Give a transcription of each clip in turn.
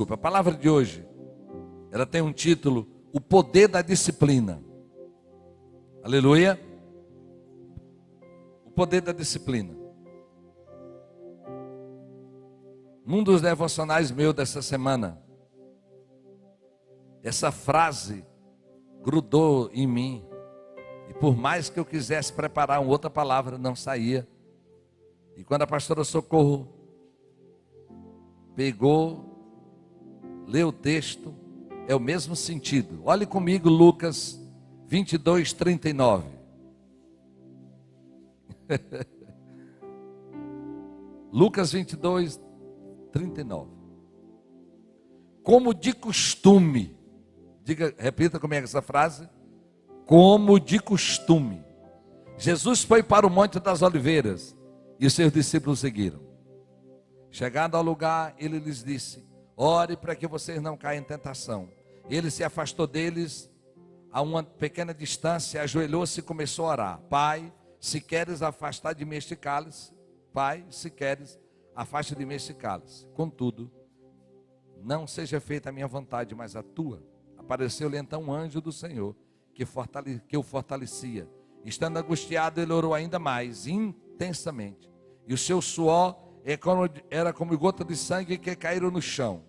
desculpe. A palavra de hoje, ela tem um título: o poder da disciplina. Aleluia. O poder da disciplina. Num dos devocionais meus dessa semana, essa frase grudou em mim. E por mais que eu quisesse preparar uma outra palavra, não saía. E quando a pastora Socorro pegou, leu o texto, é o mesmo sentido. Olhe comigo Lucas 22, 39. Lucas 22, 39. Como de costume, repita comigo essa frase. Como de costume, Jesus foi para o Monte das Oliveiras e os seus discípulos seguiram. Chegando ao lugar, ele lhes disse: ore para que vocês não caiam em tentação. Ele se afastou deles a uma pequena distância, ajoelhou-se e começou a orar: Pai, se queres afastar de mim este cálice, Pai, se queres, afaste de mim este cálice. Contudo, não seja feita a minha vontade, mas a tua. Apareceu-lhe então um anjo do Senhor, que o fortalecia. Estando angustiado, ele orou ainda mais intensamente, e o seu suor era como gota de sangue que caíram no chão.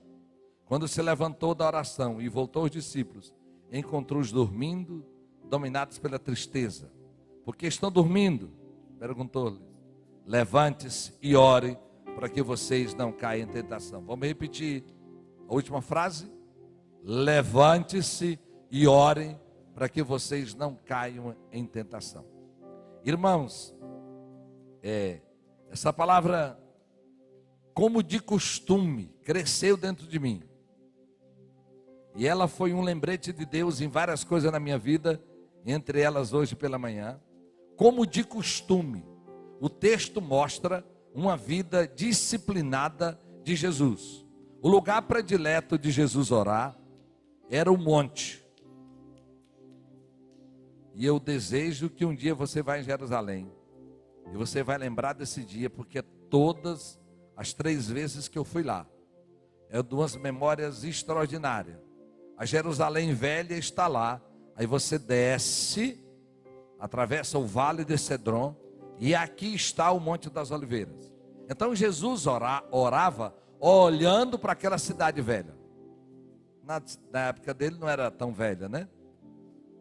Quando se levantou da oração e voltou aos discípulos, encontrou-os dormindo, dominados pela tristeza. Por que estão dormindo? Perguntou-lhes. Levante-se e ore, para que vocês não caiam em tentação. Vamos repetir a última frase? Levante-se e ore, para que vocês não caiam em tentação. Irmãos, essa palavra, como de costume, cresceu dentro de mim. E ela foi um lembrete de Deus em várias coisas na minha vida, entre elas hoje pela manhã. Como de costume, o texto mostra uma vida disciplinada de Jesus. O lugar predileto de Jesus orar era o monte. E eu desejo que um dia você vá em Jerusalém e você vai lembrar desse dia, porque todas as 3 vezes que eu fui lá, é duas memórias extraordinárias. A Jerusalém velha está lá, aí você desce, atravessa o vale de Cedron, e aqui está o Monte das Oliveiras. Então Jesus orava olhando para aquela cidade velha. Na época dele não era tão velha, né?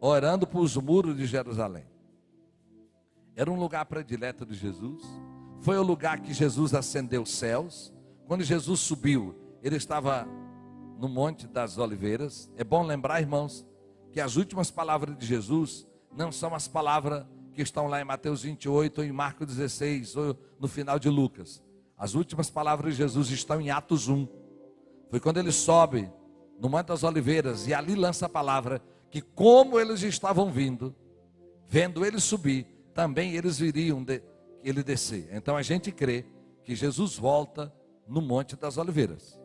Orando para os muros de Jerusalém. Era um lugar predileto de Jesus. Foi o lugar que Jesus ascendeu os céus. Quando Jesus subiu, ele estava no Monte das Oliveiras. É bom lembrar, irmãos, que as últimas palavras de Jesus não são as palavras que estão lá em Mateus 28 ou em Marcos 16 ou no final de Lucas. As últimas palavras de Jesus estão em Atos 1. Foi quando ele sobe no Monte das Oliveiras e ali lança a palavra que, como eles estavam vindo, vendo ele subir, também eles viriam ele descer. Então a gente crê que Jesus volta no Monte das Oliveiras.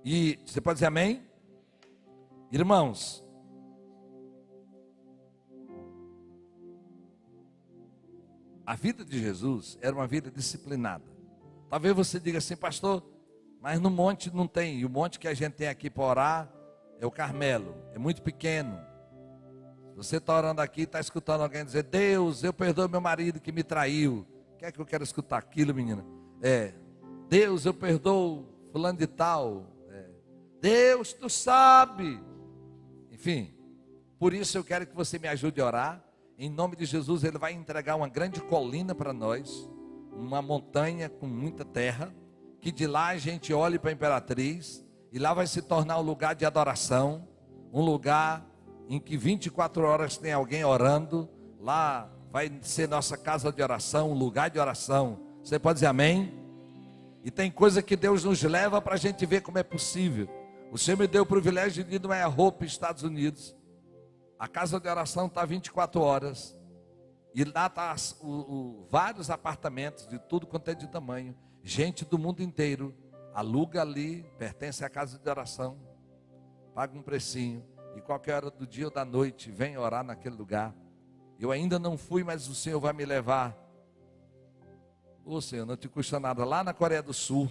E você pode dizer amém? Irmãos, a vida de Jesus era uma vida disciplinada. Talvez você diga assim: pastor, mas no monte não tem. E o monte que a gente tem aqui para orar é o Carmelo, é muito pequeno. Você está orando aqui, está escutando alguém dizer: Deus, eu perdoo meu marido que me traiu. O que é que eu quero escutar aquilo, menina? Deus, eu perdoo fulano de tal. Deus, tu sabe. Enfim, por isso eu quero que você me ajude a orar. Em nome de Jesus, ele vai entregar uma grande colina para nós, uma montanha com muita terra, que de lá a gente olhe para a Imperatriz, e lá vai se tornar um lugar de adoração, um lugar em que 24 horas tem alguém orando. Lá vai ser nossa casa de oração, um lugar de oração. Você pode dizer amém? E tem coisa que Deus nos leva para a gente ver como é possível. O Senhor me deu o privilégio de ir no Hope, Estados Unidos. A casa de oração está 24 horas. E lá está vários apartamentos de tudo quanto é de tamanho. Gente do mundo inteiro aluga ali, pertence à casa de oração, paga um precinho, e qualquer hora do dia ou da noite vem orar naquele lugar. Eu ainda não fui, mas o Senhor vai me levar. Ô Senhor, não te custa nada, lá na Coreia do Sul,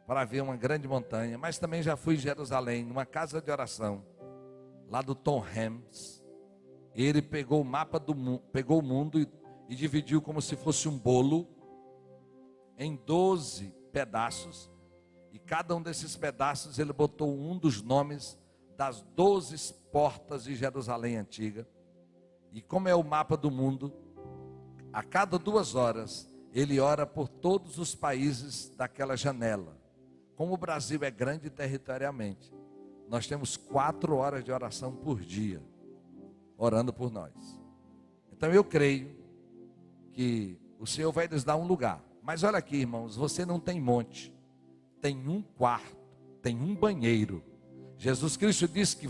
para ver uma grande montanha, mas também já fui em Jerusalém, numa casa de oração, lá do Tom Hams. Ele pegou o mapa do mundo, pegou o mundo e dividiu como se fosse um bolo em 12 pedaços, e cada um desses pedaços ele botou um dos nomes das 12 portas de Jerusalém antiga. E como é o mapa do mundo, a cada 2 horas ele ora por todos os países daquela janela. Como o Brasil é grande territorialmente, nós temos 4 horas de oração por dia, orando por nós. Então eu creio que o Senhor vai nos dar um lugar. Mas olha aqui, irmãos, você não tem monte, tem um quarto, tem um banheiro. Jesus Cristo disse que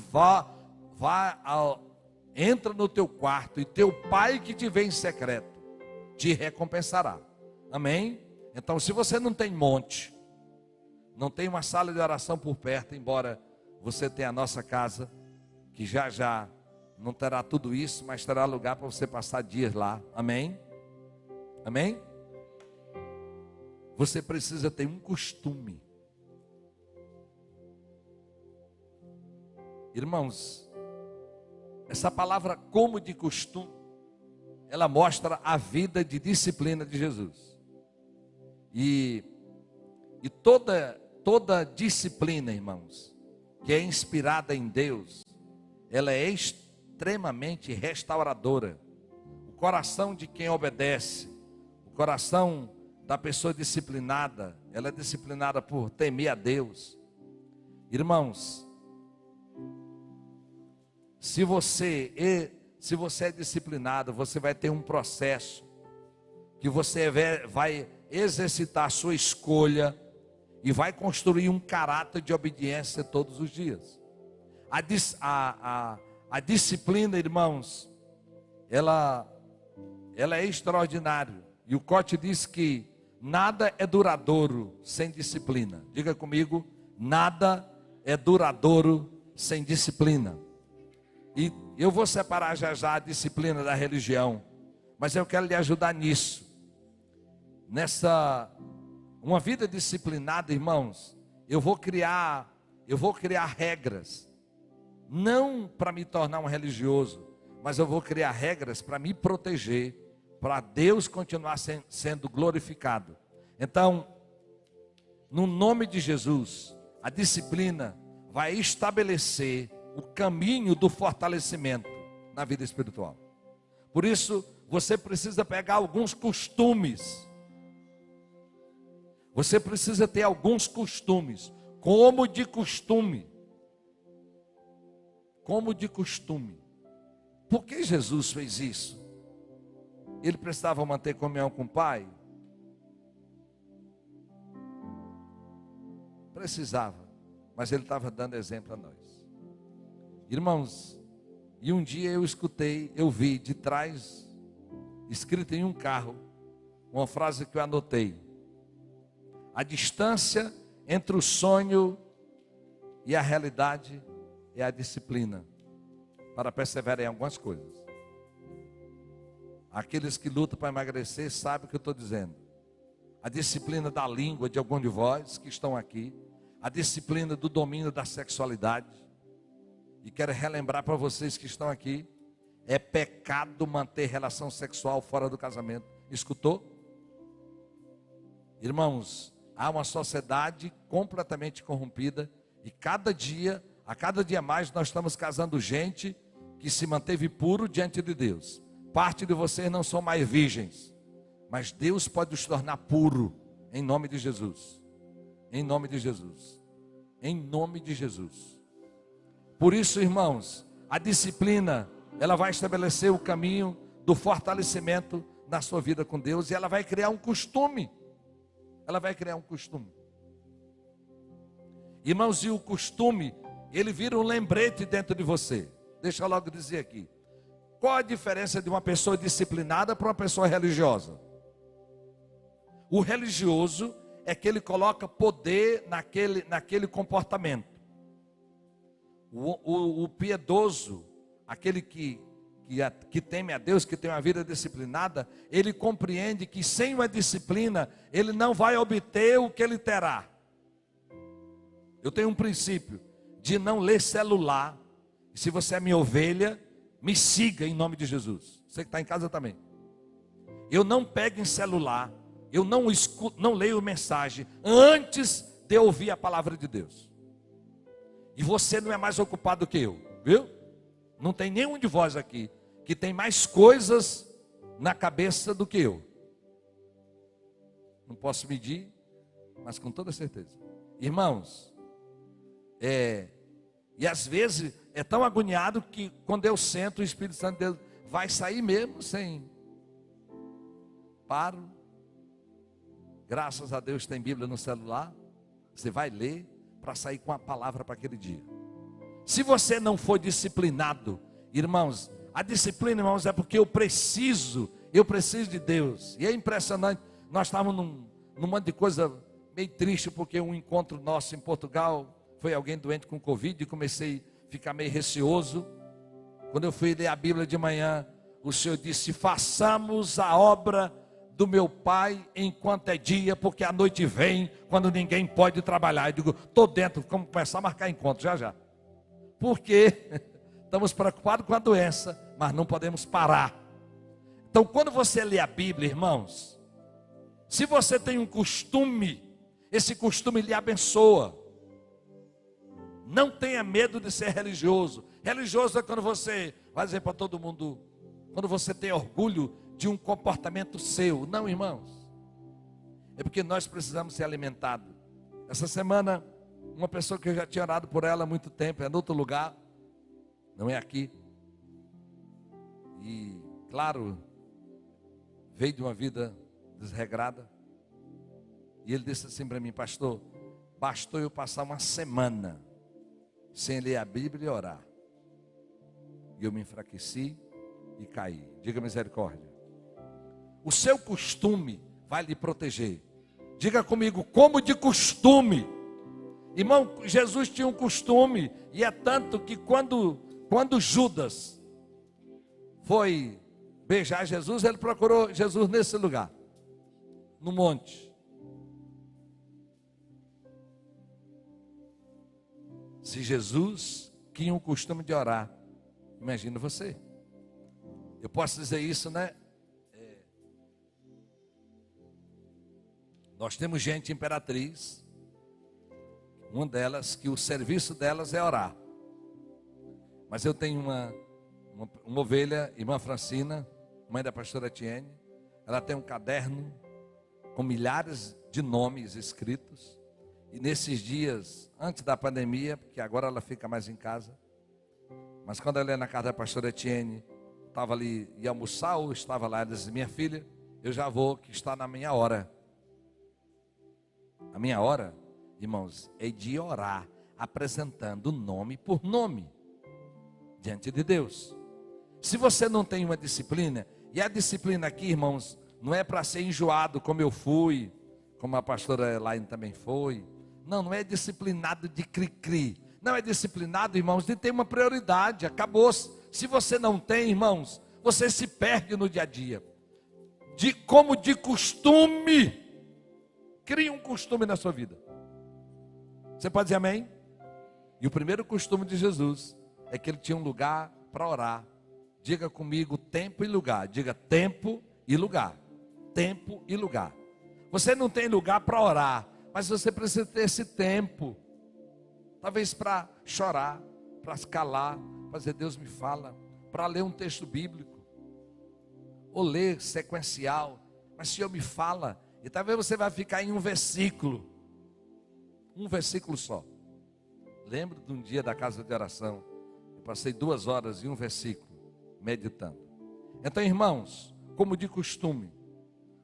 entra no teu quarto e teu pai que te vê em secreto te recompensará. Amém? Então, se você não tem monte, não tem uma sala de oração por perto, embora você tenha a nossa casa, que já já não terá tudo isso, mas terá lugar para você passar dias lá. Amém? Amém? Você precisa ter um costume. Irmãos, essa palavra como de costume, ela mostra a vida de disciplina de Jesus. E toda disciplina, irmãos, que é inspirada em Deus, ela é extremamente restauradora. O coração de quem obedece, o coração da pessoa disciplinada, ela é disciplinada por temer a Deus. Irmãos, se você é disciplinado, você vai ter um processo que você vai exercitar a sua escolha e vai construir um caráter de obediência todos os dias. A disciplina, irmãos, ela é extraordinária. E o Cote diz que nada é duradouro sem disciplina. Diga comigo, nada é duradouro sem disciplina. E eu vou separar já já a disciplina da religião, mas eu quero lhe ajudar nisso. Uma vida disciplinada, irmãos, eu vou criar regras, não para me tornar um religioso, mas eu vou criar regras para me proteger, para Deus continuar sendo glorificado. Então, no nome de Jesus, a disciplina vai estabelecer o caminho do fortalecimento na vida espiritual. Por isso, você precisa pegar alguns costumes. Você precisa ter alguns costumes, como de costume. Como de costume. Por que Jesus fez isso? Ele precisava manter comunhão com o Pai? Precisava, mas ele estava dando exemplo a nós. Irmãos, e um dia eu vi de trás, escrito em um carro, uma frase que eu anotei: a distância entre o sonho e a realidade é a disciplina para perseverar em algumas coisas. Aqueles que lutam para emagrecer sabem o que eu estou dizendo. A disciplina da língua de algum de vós que estão aqui, a disciplina do domínio da sexualidade. E quero relembrar para vocês que estão aqui, é pecado manter relação sexual fora do casamento. Escutou? Irmãos, há uma sociedade completamente corrompida e a cada dia mais nós estamos casando gente que se manteve puro diante de Deus. Parte de vocês não são mais virgens, mas Deus pode os tornar puro em nome de Jesus. Em nome de Jesus. Em nome de Jesus. Por isso, irmãos, a disciplina, ela vai estabelecer o caminho do fortalecimento na sua vida com Deus, e ela vai criar um costume. Ela vai criar um costume. Irmãos, e o costume, ele vira um lembrete dentro de você. Deixa eu logo dizer aqui. Qual a diferença de uma pessoa disciplinada para uma pessoa religiosa? O religioso é que ele coloca poder naquele comportamento. O piedoso, aquele que teme a Deus, que tem uma vida disciplinada, ele compreende que sem uma disciplina, ele não vai obter o que ele terá. Eu tenho um princípio de não ler celular. E se você é minha ovelha, me siga em nome de Jesus. Você que está em casa também. Eu não pego em celular, eu não escuto, não leio mensagem antes de ouvir a palavra de Deus. E você não é mais ocupado que eu, viu? Não tem nenhum de vós aqui que tem mais coisas na cabeça do que eu. Não posso medir, mas com toda certeza. Irmãos, e às vezes é tão agoniado que quando eu sento, o Espírito Santo de Deus vai sair mesmo sem paro. Graças a Deus tem Bíblia no celular. Você vai ler para sair com a palavra para aquele dia. Se você não for disciplinado, irmãos, a disciplina, irmãos, é porque eu preciso de Deus. E é impressionante, nós estávamos num monte de coisa meio triste, porque um encontro nosso em Portugal, foi alguém doente com Covid, e comecei a ficar meio receoso. Quando eu fui ler a Bíblia de manhã, o Senhor disse: façamos a obra do meu Pai enquanto é dia, porque a noite vem, quando ninguém pode trabalhar. Eu digo, estou dentro, vamos começar a marcar encontro já. Porque estamos preocupados com a doença, mas não podemos parar. Então, quando você lê a Bíblia, irmãos, se você tem um costume, esse costume lhe abençoa. Não tenha medo de ser religioso. Religioso é quando você vai dizer para todo mundo, quando você tem orgulho de um comportamento seu. Não, irmãos. É porque nós precisamos ser alimentados. Essa semana, uma pessoa que eu já tinha orado por ela há muito tempo, é em outro lugar, não é aqui. E, claro, veio de uma vida desregrada. E ele disse assim para mim: pastor, bastou eu passar uma semana sem ler a Bíblia e orar, e eu me enfraqueci e caí. Diga misericórdia. O seu costume vai lhe proteger. Diga comigo, como de costume. Irmão, Jesus tinha um costume, e é tanto que quando Judas foi beijar Jesus, ele procurou Jesus nesse lugar, no monte. Se Jesus tinha um costume de orar, imagina você. Eu posso dizer isso, né? Nós temos gente imperatriz, uma delas, que o serviço delas é orar. Mas eu tenho uma ovelha, irmã Francina, mãe da pastora Etienne. Ela tem um caderno com milhares de nomes escritos. E nesses dias, antes da pandemia, porque agora ela fica mais em casa, mas quando ela ia na casa da pastora Etienne, estava ali, ia almoçar ou estava lá, ela disse: minha filha, eu já vou, que está na minha hora. A minha hora, irmãos, é de orar, apresentando nome por nome, diante de Deus. Se você não tem uma disciplina, e a disciplina aqui, irmãos, não é para ser enjoado como eu fui, como a pastora Elaine também foi. Não é disciplinado de cri-cri. Não é disciplinado, irmãos, de ter uma prioridade. Acabou. Se você não tem, irmãos, você se perde no dia a dia. Como de costume. Crie um costume na sua vida. Você pode dizer amém? E o primeiro costume de Jesus é que ele tinha um lugar para orar. Diga comigo, tempo e lugar. Diga tempo e lugar. Tempo e lugar. Você não tem lugar para orar, mas você precisa ter esse tempo. Talvez para chorar, para se calar, para dizer: Deus me fala, para ler um texto bíblico, ou ler sequencial. Mas Senhor me fala, e talvez você vai ficar em um versículo só. Lembro de um dia da casa de oração, eu passei 2 horas em um versículo, meditando. Então, irmãos, como de costume,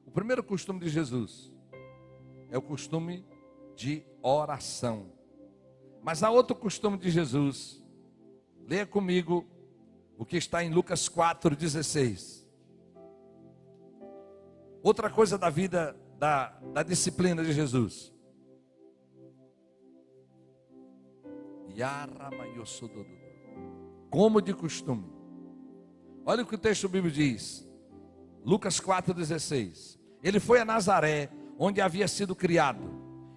o primeiro costume de Jesus é o costume de oração. Mas há outro costume de Jesus. Leia comigo o que está em Lucas 4,16. Outra coisa da vida, da disciplina de Jesus. Como de costume. Olha o que o texto bíblico diz. Lucas 4,16. Ele foi a Nazaré, onde havia sido criado,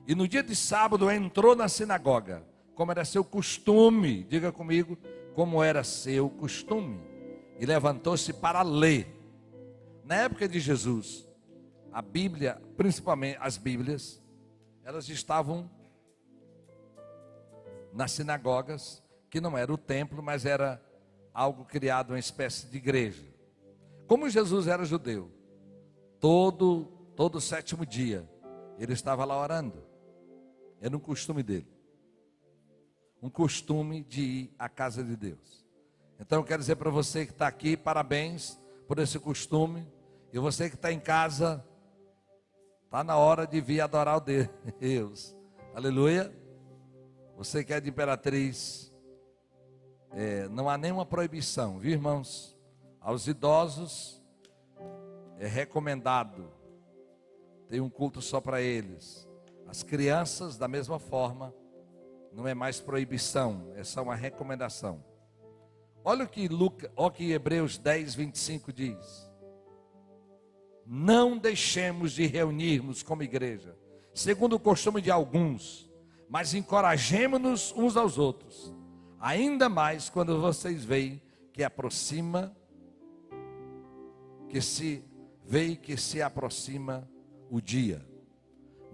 E no dia de sábado entrou na sinagoga, como era seu costume, diga comigo, como era seu costume, e levantou-se para ler. Na época de Jesus, a Bíblia, principalmente as Bíblias, elas estavam nas sinagogas, que não era o templo, mas era algo criado, uma espécie de igreja. Como Jesus era judeu, todo sétimo dia, ele estava lá orando. Era um costume dele. Um costume de ir à casa de Deus. Então eu quero dizer para você que está aqui, parabéns por esse costume. E você que está em casa, está na hora de vir adorar o Deus. Aleluia. Você que é de Imperatriz, não há nenhuma proibição, viu, irmãos? Aos idosos é recomendado ter um culto só para eles. As crianças, da mesma forma, não é mais proibição, é só uma recomendação. Olha o que Hebreus 10, 25 diz. Não deixemos de reunirmos como igreja, segundo o costume de alguns, mas encorajemo-nos uns aos outros, ainda mais quando vocês veem que se aproxima o dia.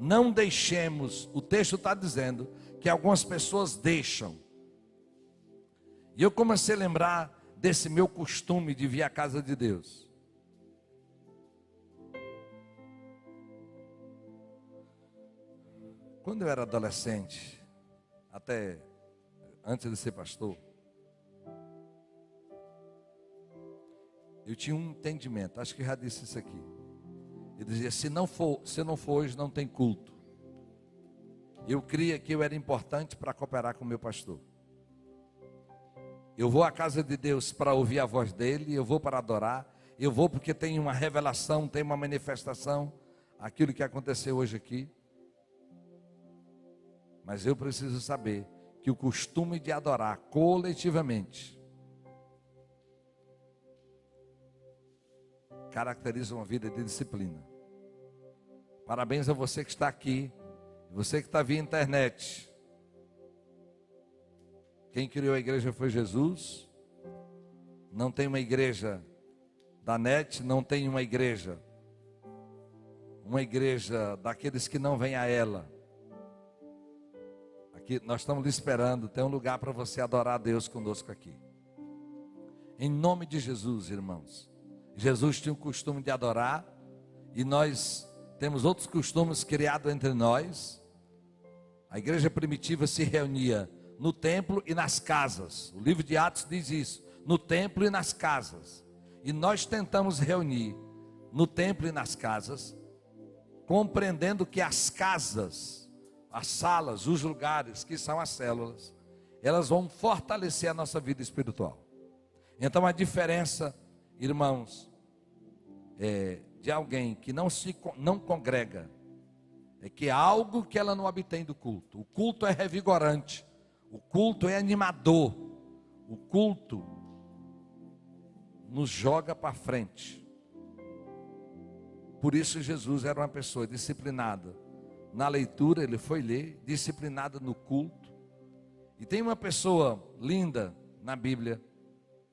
Não deixemos, o texto está dizendo que algumas pessoas deixam. E eu comecei a lembrar desse meu costume de vir à casa de Deus. Quando eu era adolescente, até antes de ser pastor, eu tinha um entendimento, acho que já disse isso aqui. Eu dizia, se não for hoje, não tem culto. Eu cria que eu era importante para cooperar com o meu pastor. Eu vou à casa de Deus para ouvir a voz dele, eu vou para adorar, eu vou porque tem uma revelação, tem uma manifestação, aquilo que aconteceu hoje aqui. Mas eu preciso saber que o costume de adorar coletivamente caracteriza uma vida de disciplina. Parabéns a você que está aqui, você que está via internet. Quem criou a igreja foi Jesus. Não tem uma igreja da net, não tem uma igreja daqueles que não vêm a ela. Aqui nós estamos lhe esperando, tem um lugar para você adorar a Deus conosco aqui. Em nome de Jesus, irmãos. Jesus tinha o costume de adorar e nós temos outros costumes criados entre nós. A igreja primitiva se reunia no templo e nas casas. O livro de Atos diz isso, no templo e nas casas. E nós tentamos reunir no templo e nas casas, compreendendo que as casas, as salas, os lugares que são as células, elas vão fortalecer a nossa vida espiritual. Então a diferença, irmãos, de alguém que não congrega, é que é algo que ela não obtém do culto. O culto é revigorante, o culto é animador, o culto nos joga para frente. Por isso Jesus era uma pessoa disciplinada na leitura, ele foi ler, disciplinada no culto. E tem uma pessoa linda na Bíblia,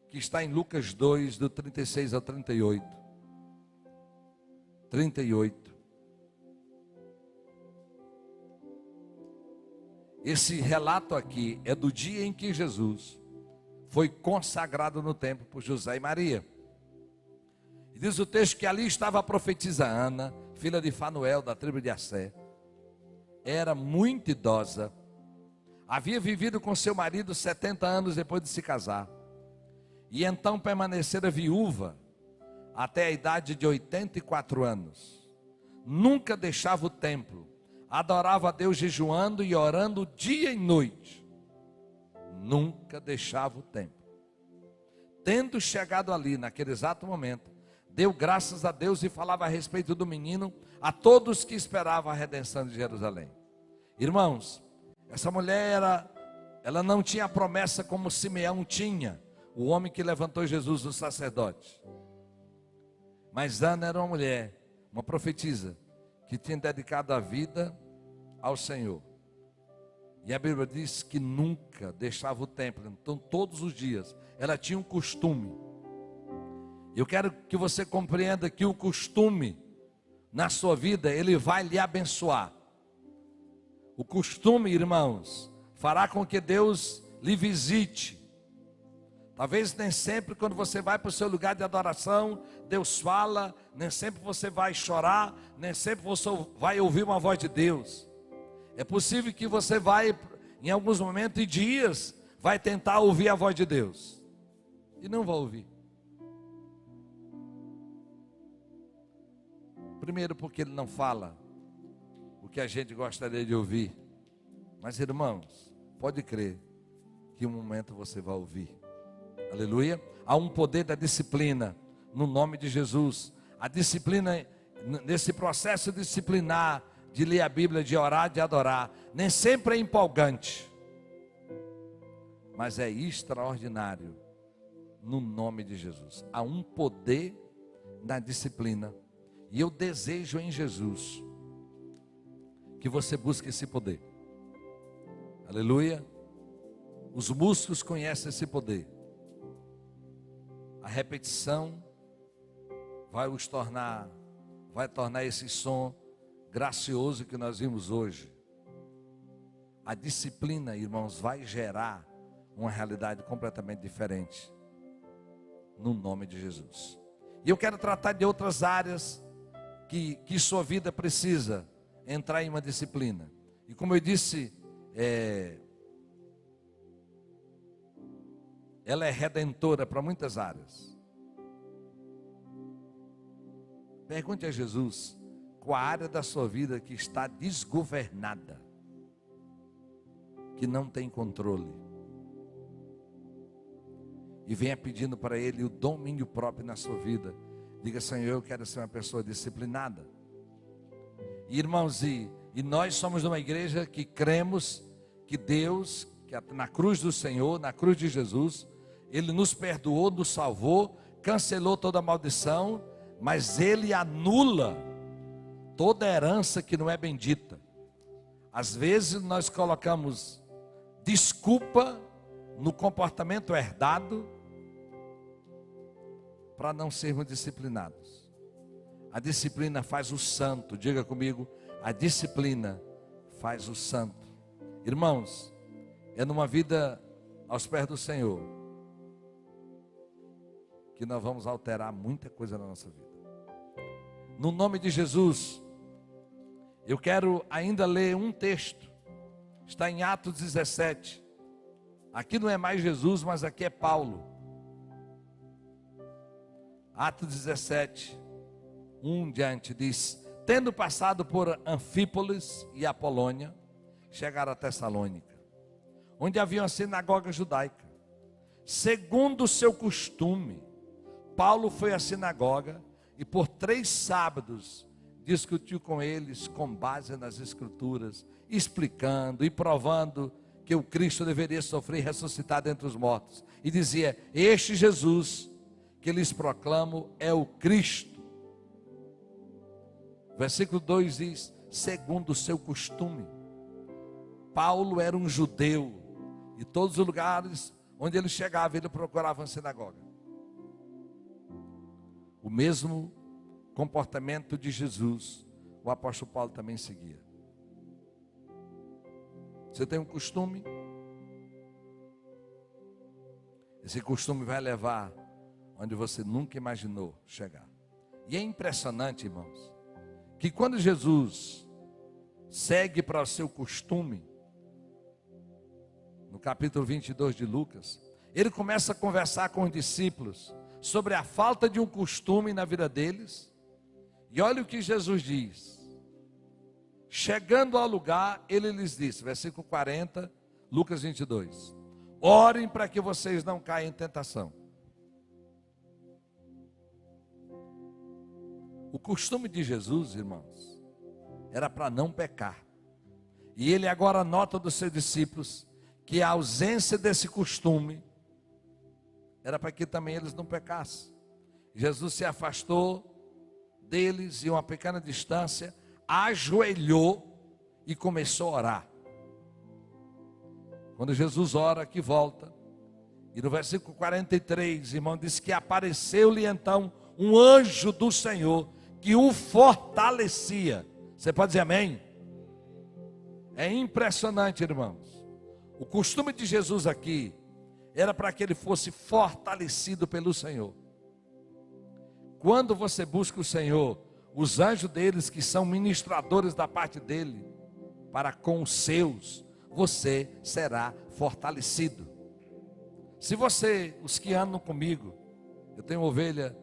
que está em Lucas 2, do 36 ao 38. 38. Esse relato aqui é do dia em que Jesus foi consagrado no templo por José e Maria. E diz o texto que ali estava a profetisa Ana, filha de Fanuel, da tribo de Assé. Era muito idosa, havia vivido com seu marido 70 anos depois de se casar, e então permanecera viúva até a idade de 84 anos. Nunca deixava o templo, adorava a Deus jejuando e orando dia e noite. Nunca deixava o templo. Tendo chegado ali naquele exato momento, deu graças a Deus e falava a respeito do menino a todos que esperavam a redenção de Jerusalém. Irmãos, essa mulher ela não tinha a promessa como Simeão tinha, o homem que levantou Jesus do sacerdote. Mas Ana era uma mulher, uma profetisa, que tinha dedicado a vida ao Senhor. E a Bíblia diz que nunca deixava o templo. Então todos os dias ela tinha um costume. Eu quero que você compreenda que o costume na sua vida, ele vai lhe abençoar. O costume, irmãos, fará com que Deus lhe visite. Talvez nem sempre quando você vai para o seu lugar de adoração, Deus fala, nem sempre você vai chorar, nem sempre você vai ouvir uma voz de Deus. É possível que você vai, em alguns momentos e dias, vai tentar ouvir a voz de Deus. E não vai ouvir. Primeiro porque Ele não fala o que a gente gostaria de ouvir. Mas irmãos, pode crer que um momento você vai ouvir. Aleluia. Há um poder da disciplina no nome de Jesus. A disciplina, nesse processo disciplinar, de ler a Bíblia, de orar, de adorar, nem sempre é empolgante, mas é extraordinário no nome de Jesus. Há um poder na disciplina, e eu desejo em Jesus que você busque esse poder. Aleluia. Os músicos conhecem esse poder. A repetição vai tornar esse som gracioso que nós vimos hoje. A disciplina, irmãos, vai gerar uma realidade completamente diferente, no nome de Jesus. E eu quero tratar de outras áreas que sua vida precisa entrar em uma disciplina. E como eu disse, ela é redentora para muitas áreas. Pergunte a Jesus qual a área da sua vida que está desgovernada, que não tem controle, e venha pedindo para Ele o domínio próprio na sua vida. Diga: Senhor, eu quero ser uma pessoa disciplinada. Irmãos, e nós somos uma igreja que cremos que Deus, que na cruz do Senhor, na cruz de Jesus, Ele nos perdoou, nos salvou, cancelou toda a maldição, mas Ele anula toda herança que não é bendita. Às vezes nós colocamos desculpa no comportamento herdado para não sermos disciplinados. A disciplina faz o santo. Diga comigo: a disciplina faz o santo. Irmãos, é numa vida aos pés do Senhor que nós vamos alterar muita coisa na nossa vida. No nome de Jesus, eu quero ainda ler um texto. Está em Atos 17. Aqui não é mais Jesus, mas aqui é Paulo. Atos 17, 1 diante, diz: tendo passado por Anfípolis e Apolônia, chegaram a Tessalônica, onde havia uma sinagoga judaica. Segundo o seu costume, Paulo foi à sinagoga e por 3 sábados discutiu com eles com base nas Escrituras, explicando e provando que o Cristo deveria sofrer e ressuscitar dentre os mortos. E dizia: este Jesus que lhes proclamo é o Cristo. Versículo 2 diz: segundo o seu costume. Paulo era um judeu, e todos os lugares onde ele chegava, ele procurava uma sinagoga. O mesmo comportamento de Jesus, o apóstolo Paulo também seguia. Você tem um costume? Esse costume vai levar onde você nunca imaginou chegar. E é impressionante, irmãos, que quando Jesus segue para o seu costume, no capítulo 22 de Lucas, ele começa a conversar com os discípulos sobre a falta de um costume na vida deles. E olha o que Jesus diz. Chegando ao lugar, ele lhes disse, versículo 40, Lucas 22: orem para que vocês não caiam em tentação. O costume de Jesus, irmãos, era para não pecar. E ele agora nota dos seus discípulos que a ausência desse costume era para que também eles não pecassem. Jesus se afastou deles e uma pequena distância, ajoelhou e começou a orar. Quando Jesus ora, que volta. E no versículo 43, irmão, diz que apareceu-lhe então um anjo do Senhor que o fortalecia. Você pode dizer amém? É impressionante, irmãos. O costume de Jesus aqui era para que ele fosse fortalecido pelo Senhor. Quando você busca o Senhor, os anjos deles, que são ministradores da parte dele, para com os seus, você será fortalecido. Se você, os que andam comigo, eu tenho uma ovelha,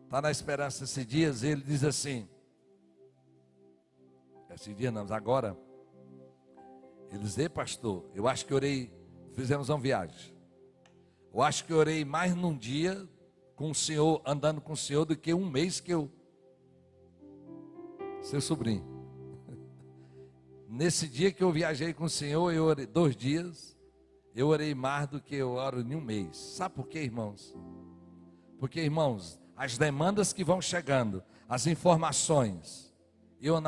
está na esperança esses dias, ele diz assim, esses dias não, agora, ele diz, pastor, eu acho que orei, fizemos uma viagem, eu acho que orei mais num dia com o senhor, andando com o senhor, do que um mês que eu, seu sobrinho, nesse dia que eu viajei com o senhor, eu orei 2 dias, eu orei mais do que eu oro em um mês. Sabe por quê, irmãos? Porque, irmãos, as demandas que vão chegando, as informações, eu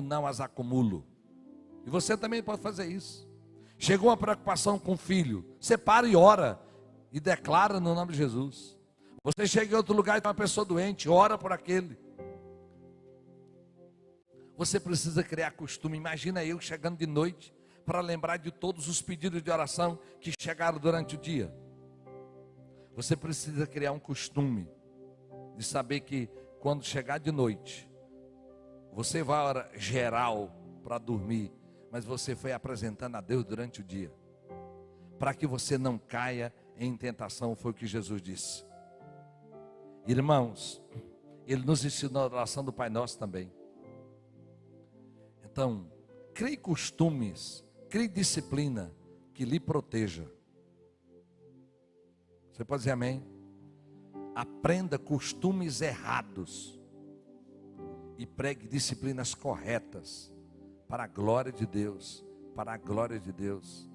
não as acumulo. E você também pode fazer isso. Chegou uma preocupação com o filho, você para e ora, e declara no nome de Jesus. Você chega em outro lugar e tem uma pessoa doente, ora por aquele. Você precisa criar costume. Imagina eu chegando de noite para lembrar de todos os pedidos de oração que chegaram durante o dia. Você precisa criar um costume de saber que quando chegar de noite, você vai orar geral para dormir, mas você foi apresentando a Deus durante o dia, para que você não caia em tentação, foi o que Jesus disse. Irmãos, Ele nos ensinou a oração do Pai Nosso também. Então, crie costumes, crie disciplina que lhe proteja. Você pode dizer amém? Aprenda costumes errados e pregue disciplinas corretas para a glória de Deus, para a glória de Deus.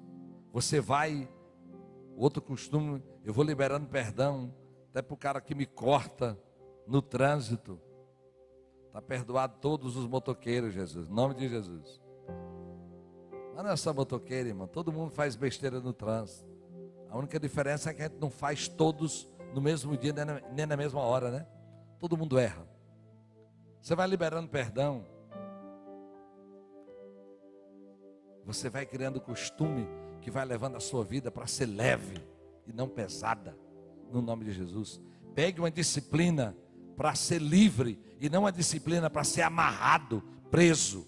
Você vai, outro costume, eu vou liberando perdão até para o cara que me corta no trânsito. Está perdoado todos os motoqueiros, Jesus, em nome de Jesus. Não é só motoqueiro, irmão, todo mundo faz besteira no trânsito. A única diferença é que a gente não faz todos no mesmo dia, nem na mesma hora, né? Todo mundo erra. Você vai liberando perdão, você vai criando costume que vai levando a sua vida para ser leve e não pesada, no nome de Jesus. Pegue uma disciplina para ser livre e não uma disciplina para ser amarrado, preso.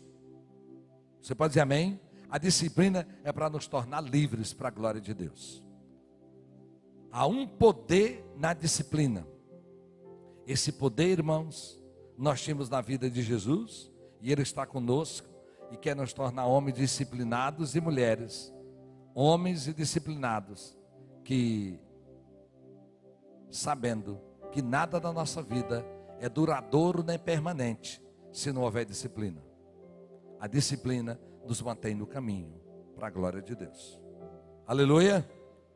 Você pode dizer amém? A disciplina é para nos tornar livres para a glória de Deus. Há um poder na disciplina. Esse poder, irmãos, nós tínhamos na vida de Jesus, e Ele está conosco e quer nos tornar homens disciplinados e mulheres, homens e disciplinados, que sabendo que nada da nossa vida é duradouro nem permanente se não houver disciplina. A disciplina nos mantém no caminho para a glória de Deus. Aleluia.